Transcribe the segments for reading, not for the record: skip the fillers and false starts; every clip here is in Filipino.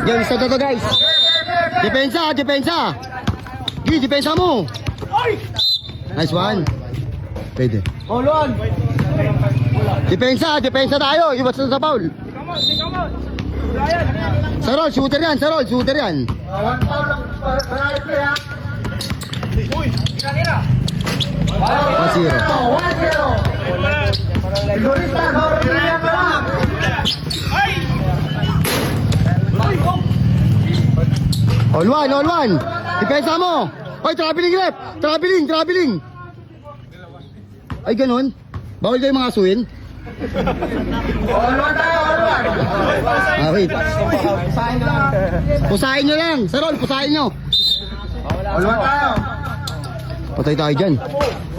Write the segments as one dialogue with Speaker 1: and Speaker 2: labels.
Speaker 1: Game sa to guys. Depensa, depensa. Gi, depensa mo. Nice one. Pwede.
Speaker 2: Hold on.
Speaker 1: Depensa, depensa tayo. Iwas na sa foul. Sarol, shooter yan, Sarol, shooter yan.
Speaker 2: One foul lang. Penalty ha. Uy, kanina.
Speaker 1: 1-0.
Speaker 2: 1-0. Sigurista, Zoro TV yan ka lang.
Speaker 1: All one. Depensa mo. Oy, traveling rep. Traveling. Ay, ganun. Bawal kayo mga asuin.
Speaker 2: All one tayo, all one.
Speaker 1: Wait. Pusahin nyo lang. Sarol, pusahin nyo.
Speaker 2: All one tayo.
Speaker 1: Patay tayo dyan.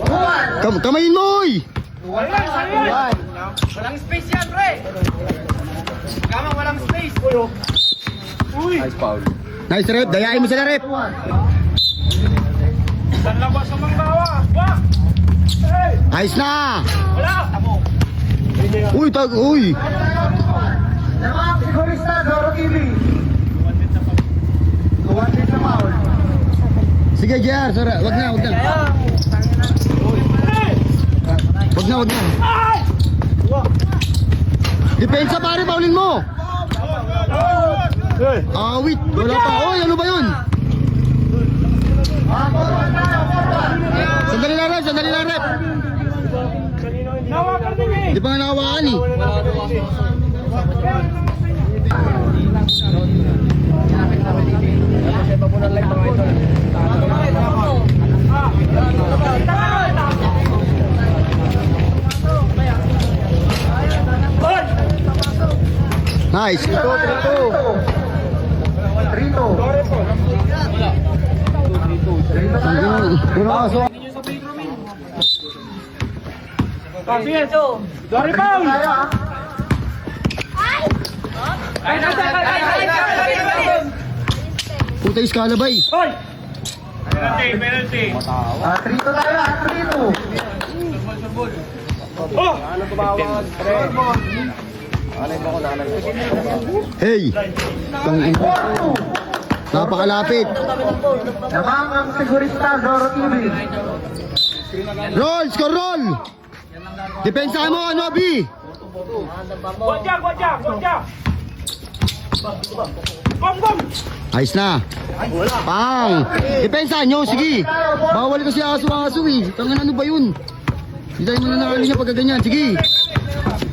Speaker 2: One.
Speaker 1: Kamayin mo, oy!
Speaker 3: Walang space yan, pre! Kamang walang space! Uy!
Speaker 1: Nice rep, dayain mo sila rep.
Speaker 3: Saan labas ang mga bawa? Wah! Hey!
Speaker 1: Ayos na!
Speaker 3: Wala!
Speaker 1: Uy, uy!
Speaker 2: Naman, sigurista, Zoro TV. 200 na foul.
Speaker 1: Sige, JR, sorry. Wag na. Wag na. Depensa pare, paulin mo. Wait, wala pa. Oy, ano ba yun? Sandali lang, rep. Di pa nga nakawakan eh. Nice.
Speaker 2: 3-2.
Speaker 3: Dory Paul! Ay!
Speaker 1: Puta iskala bay.
Speaker 3: Hoy! Penalty!
Speaker 2: 3-2 tayo, 3-2.
Speaker 3: Oh!
Speaker 1: Hey. Napakalapit.
Speaker 2: Naman ang sigurista, Zoro TV.
Speaker 1: Roll, score roll. Depensa mo, ano, Abi?
Speaker 3: Wajah! Bom!
Speaker 1: Ayos na. Pang. Depensa nyo, sige. Bawal kasi aso eh. Tangan ano ba yun? Hindi tayo mananalo niya pagka ganyan. Sige.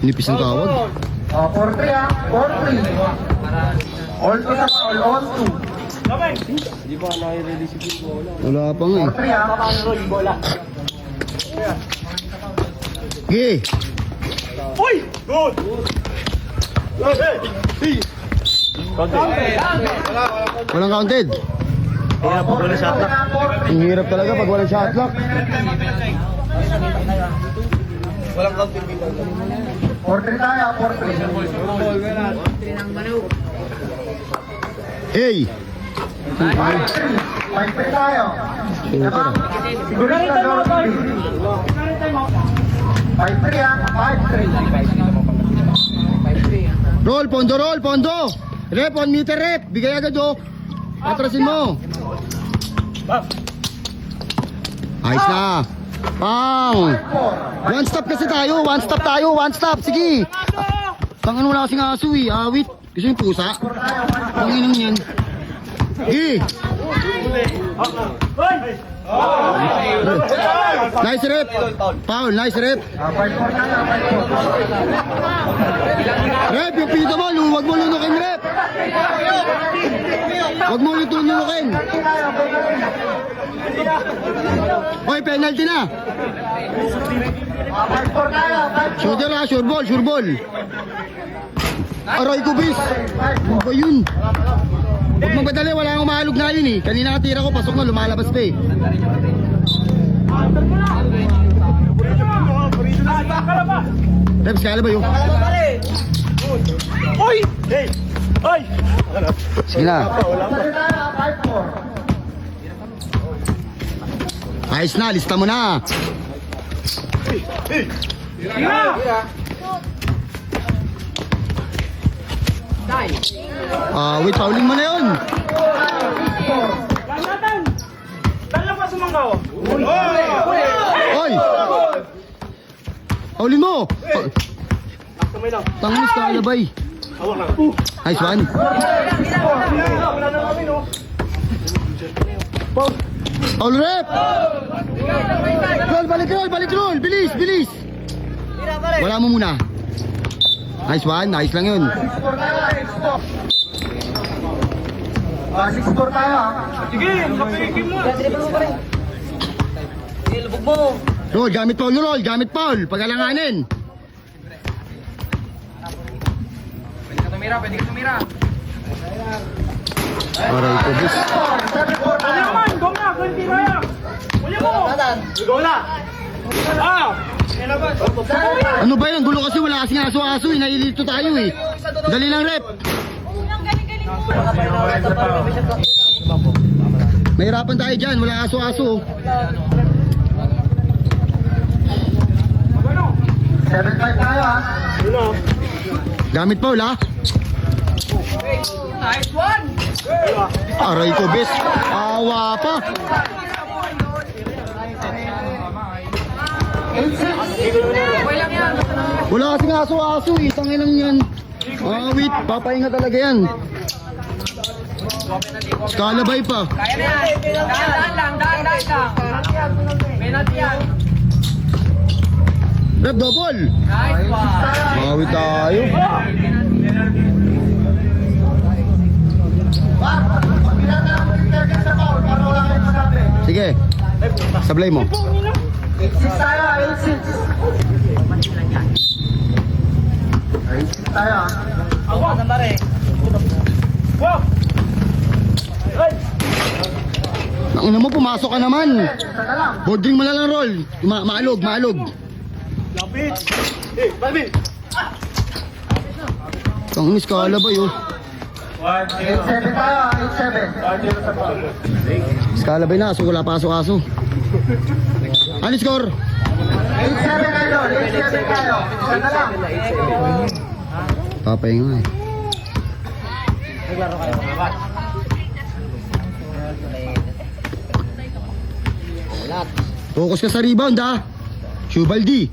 Speaker 1: Nipis ang tawag.
Speaker 2: 4-3 ha, 4-3. All 2 na foul, all 2.
Speaker 1: Wala pa nga
Speaker 2: 4-3 ha.
Speaker 1: eh. Sige.
Speaker 3: Uy! Good!
Speaker 1: Walang counted. Ang hirap talaga pag walang shot clock.
Speaker 2: 4-3 tayo, 4-3.
Speaker 1: Hey.
Speaker 2: 5-3 tayo. Naman, sigurista, Zoro TV. 5-3 ha, 5-3.
Speaker 1: Roll, pondo. Rep, 1 meter rep. Bigay agad oh. Atrasin mo. Ayos na. Pang. One stop. Sige. Tangan wala kasing aso eh. Awit. Gusto yung pusa. Panginang yan. Sige. Nice rep. Foul, nice rep.
Speaker 2: 5-4 tayo, 5-4.
Speaker 1: Rep, yung pito mo, huwag mo lunukin, rep. Huwag mo lunukin. Oy, penalty na.
Speaker 2: 5-4 tayo, 5-4.
Speaker 1: Shooter ha, sure ball. Aray ko, bis. Ano ba yun? Huwag magpadali, wala akong mahalog na yun eh. Kanina katira ko, pasok na, lumalabas pa eh. Reps, kala ba yun?
Speaker 3: Uy! Hey! Ay!
Speaker 1: Sige na.
Speaker 2: 5-4.
Speaker 1: Ayos na, lista mo na. Wait, fouling mo na yun. Oy! Fouling mo! Tangis ka, alabay. Nice one. Foul rep! Roll, balik roll! Bilis, bilis! Wala mo muna. Nice one, nice lang yun.
Speaker 2: 6-4 tayo ha.
Speaker 1: Roll, gamit foul, roll, gamit foul. Pagalanganin.
Speaker 3: Pwede ka tumira.
Speaker 1: Aray ko, bis. Ano ba yun? Gulo kasi wala kasing aso-aso eh. Nailito tayo eh. Dali lang rep. Mahirapan tayo dyan. Wala aso-aso.
Speaker 2: 7-5 tayo ha.
Speaker 1: Gamit foul ha.
Speaker 3: Nice one!
Speaker 1: Aray ko, bis. Awa pa.
Speaker 3: Okay lang yan.
Speaker 1: Wala kasing aso-aso eh. Tanginang yan. Wait. Papahinga talaga yan. Skalabay pa.
Speaker 3: Kaya na yan. Daan lang. Penalty yan.
Speaker 1: Rep double.
Speaker 3: Nice one.
Speaker 1: Bawi tayo. Sige. Sablay mo.
Speaker 2: 8-6 tayo, 8-6 tayo ha.
Speaker 1: Ang mo, pumasok ka naman. Boarding mo na lang roll. Maalog. Tangis ka alabay oh.
Speaker 2: 8-7 tayo ha, 8-7.
Speaker 1: Skalabay na, aso wala pa aso-aso. Ano score?
Speaker 2: 8-7 tayo, 8-7 tayo. Isa na lang.
Speaker 1: Papahinga eh. Focus ka sa rebound ha. Shubaldi.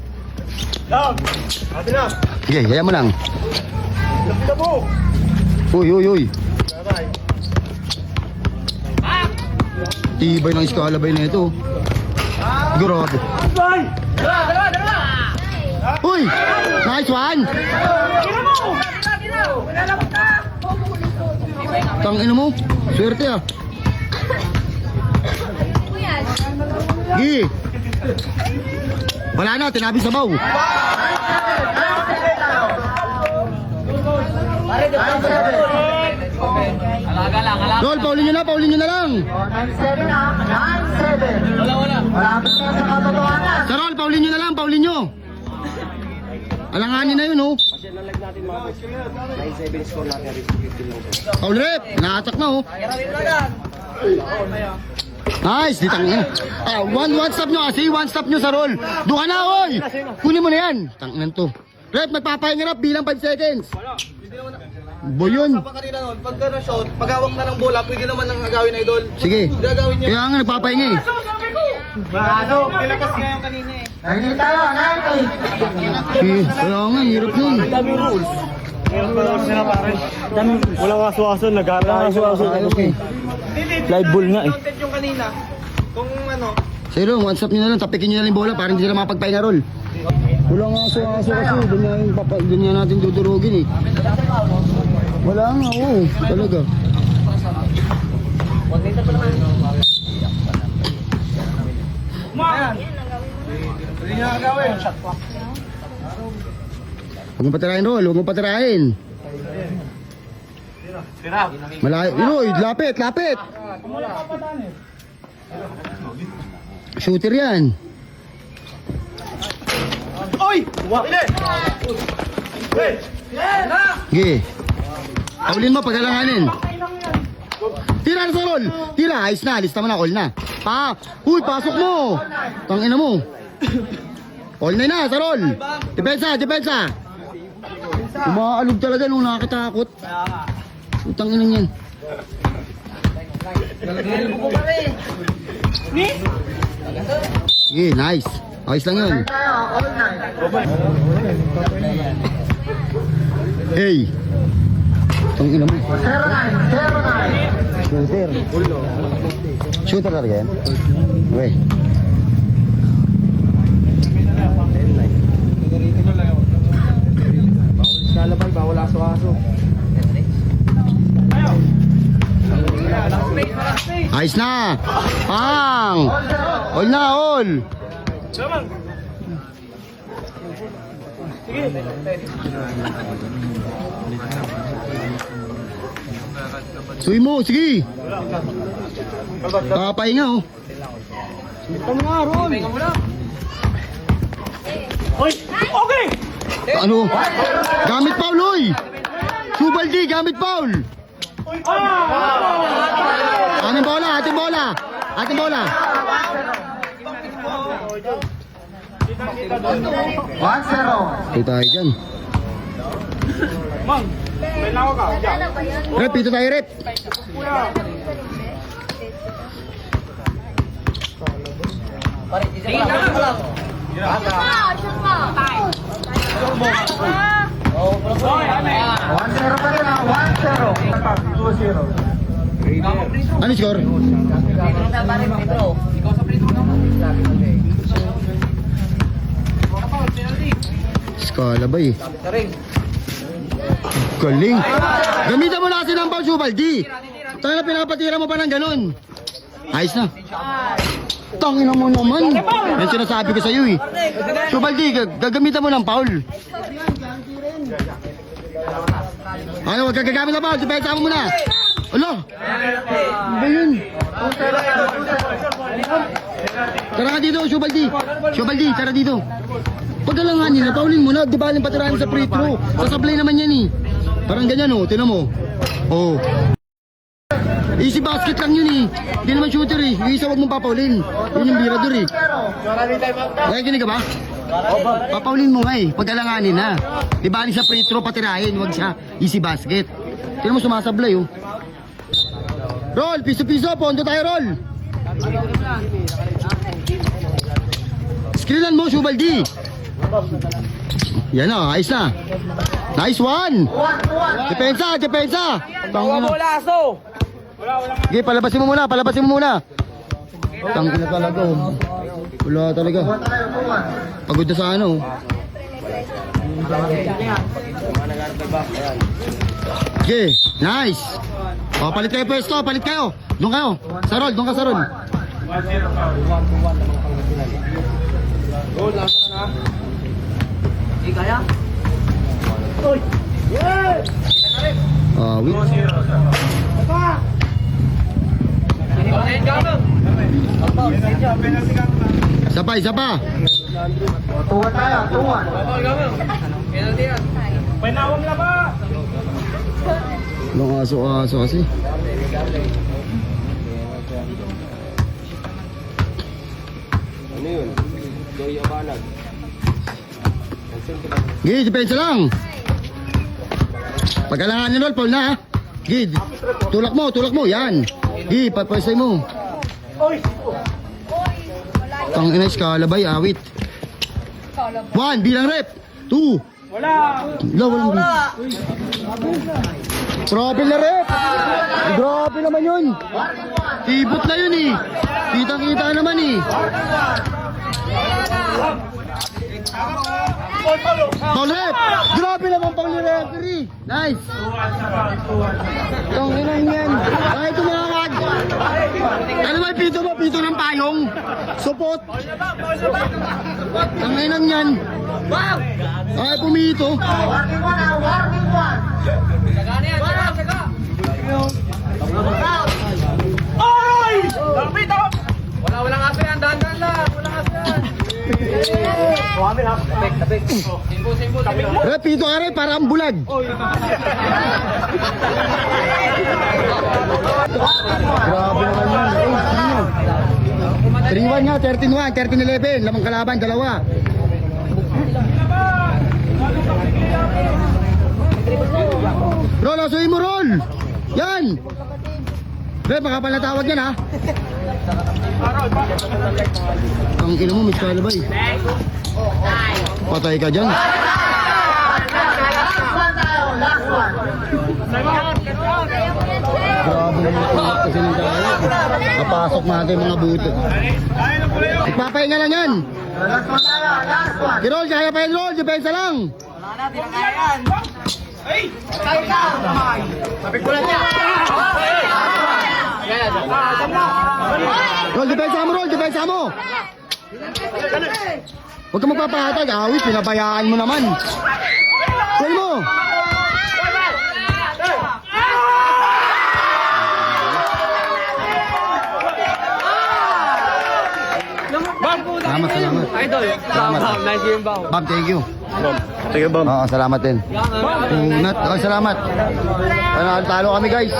Speaker 1: Sige, kaya mo lang. Uy. Tibay ng iskalabay na ito. Grabe.
Speaker 3: Dalawa!
Speaker 1: Uy! Nice one! Tangina mo. Swerte ah. Gi. Wala na, tinabi sa baw.
Speaker 3: Alaga lang.
Speaker 1: Roll, paulin nyo na lang.
Speaker 2: 9-7 ha, 9-7.
Speaker 3: Wala.
Speaker 2: Malapit na sa katotohanan.
Speaker 1: Sa roll, paulin nyo. Alanganin na yun oh. Paul rep, naatak na oh. Nice, di tangin. One stop nyo kasi, one stop nyo sa roll. Doon ka na oy. Kunin mo na yan. Tangin to. Rep, magpapahinga rep bilang 5 seconds. Boy yun.
Speaker 4: Kanina nun, pagka na-shot, paghawak na ng bola, pwede naman ang agawin na idol.
Speaker 1: Sige.
Speaker 4: Gagawin niya.
Speaker 1: Kaya nga nagpapahinga eh.
Speaker 4: Kilakas nga yung kanina eh.
Speaker 2: 9 tayo, 9.
Speaker 1: Kaya nga, hirap nun.
Speaker 4: Dami rules. Meron pa lang sila pare. Walang aso-aso, nag-aara aso-aso.
Speaker 1: Okay.
Speaker 4: Live ball nga eh. Content yung kanina. Kung ano,
Speaker 1: Sa'yo one stop nyo na lang, tapikin nyo na lang yung bola para hindi sila makapagpahinga roll. Walang aso-aso kasi, doon nga natin dudurugin eh. Wala nga, oo, talaga.
Speaker 4: hindi niya agawin.
Speaker 1: Huwag mo patirahin roll, huwag mo patirahin. Malayo, Uy, lapit. Shooter yan.
Speaker 4: Oy!
Speaker 1: Sige. Paulin mo, pagalanganin. Tira na sa roll. Tira, ayos na, alis naman na, all na. Uy, pasok mo. Tangina mo. All na sa roll. Depensa. Umaalog talaga nung nakatakot. Utang ina yan. Okay, nice. Ayos lang yun. Hey. Utang ina mo.
Speaker 2: 09.
Speaker 1: Shooter. Shooter talaga yan? Okay.
Speaker 4: Lalabay, bawal aso-aso.
Speaker 1: Ayos na. Pang. All na, all. Suwi mo, sige. Papahinga, oh.
Speaker 4: Tama nga, Ron. Hoy, okay!
Speaker 1: Ano? Gamit foul, oy. Subaldi, gamit foul. Ating bola, ating bola. Ating bola.
Speaker 2: 1-0.
Speaker 1: Ito tayo dyan.
Speaker 4: Mang, may nawa ka.
Speaker 1: Rep, ito tayo, rep.
Speaker 2: One zero pa rin ah. 1-0.
Speaker 1: Ano score? Skala ba eh? Galing. Gamitan mo na kasi ng Subaldi. Tayo na pinapatira mo pa ng ganun. Ayos na. Tangina mo naman. Yan sinasabi ko sa iyo eh. Subaldi, gagamitan mo ng foul. Ano, huwag kang gagamit ng foul. Depensa mo muna. Alo. Ano ba yun? Tara ka dito, Subaldi. Subaldi, tara dito. Pagkalanganin na, paulin mo na. Di ba aling patirahan sa free throw? Sasablay naman yan eh. Parang ganyan oh, tinan mo. Oh. Easy basket lang yun eh. Hindi naman shooter eh. Yung isa huwag mong papaulin. Yun yung birador eh. Nakikinig ka ba? Papaulin mo nga eh. Pagkalanganin na. Di ba aling sa free throw patirahin, huwag sa easy basket. Tinan mo sumasablay oh. Roll, piso-piso, pondo tayo roll. Screenan mo, Subaldi. Yan o, ayos na. Nice one. Depensa, depensa.
Speaker 3: Bawa bola, aso.
Speaker 1: Okay, palabasin mo muna, palabasin mo muna. Tangin na talaga oh. Wala talaga. Pagod na sa ano. Okay, nice. O, palit kayo pwesto, palit kayo. Doon kayo. Sa roll, doon ka sa roll.
Speaker 3: Hindi kaya?
Speaker 1: Wait. Isa pa, isa pa.
Speaker 2: Tuwa tayo, tuwa.
Speaker 4: Pinawang na ba?
Speaker 1: Long aso-aso kasi.
Speaker 4: Ano yun? Joy Abanag.
Speaker 1: Gid, depensa lang. Pagkalanganin roll, Paul na ha. Gid, tulak mo, yan. Gid, papasay mo. Tangina, skalabay, awit. 1, bilang rep. 2.
Speaker 4: Wala!
Speaker 1: Walang Grabe na rep. Grabe naman yun. Tibot na yun eh. Kitang-kita naman eh. Paul rep. Grabe naman pang referee. Nice. Tangina yan. Ay, tumawag. Ano ba yung pito mo? Pito ng payong. Supot. Tanginan yan. Ay, pumito.
Speaker 2: Warning one ah, warning one.
Speaker 4: Ay! Lapit ako!
Speaker 3: Walang aso yan, dahan-dahan lang. Walang aso yan.
Speaker 4: Kuhamin ha.
Speaker 3: Tabik. Simbo.
Speaker 1: Rep, pito ka rin para ang bulag. Grabe naman yun. 3-1 nga, 13-1, 13-11. Lamang kalaban, dalawa. Roll, asuhin mo, roll! Yan! Pre, makapal na tawag yan, ha? Ang ina mo, Mitch Calabay. Patay ka dyan. Grabe naman kasi ng kaya. Napasok natin mga buto. Nagpapahinga lang yan. Kirol, kaya pa yan, roll. Depensa lang. Roll, depensa mo, roll. Depensa mo. Huwag ka magpapahatag. Awit, pinabayaan mo naman. Roll mo. Salamat, salamat.
Speaker 3: Idol.
Speaker 1: Salamat.
Speaker 3: Nice game ba?
Speaker 1: Bob, thank you.
Speaker 4: Sige, Bob.
Speaker 1: Oo, salamat din. Ingat. Oh, salamat. Talo kami, guys.